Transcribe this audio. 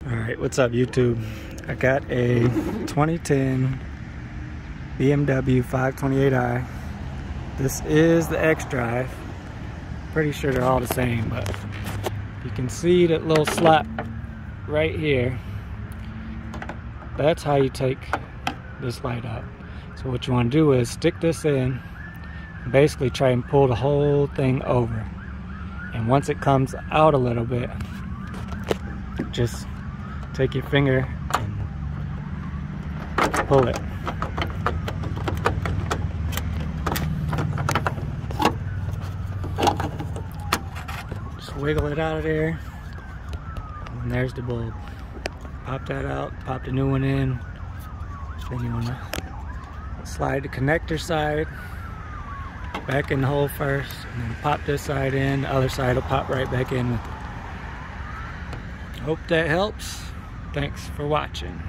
Alright, what's up YouTube? I got a 2010 BMW 528i. This is the X-Drive. Pretty sure they're all the same, but you can see that little slot right here. That's how you take this light out. So what you want to do is stick this in and basically try and pull the whole thing over. And once it comes out a little bit, just take your finger and pull it. Just wiggle it out of there, and there's the bulb. Pop that out, pop the new one in. Then you want to slide the connector side back in the hole first, and then pop this side in. The other side will pop right back in with it. Hope that helps. Thanks for watching.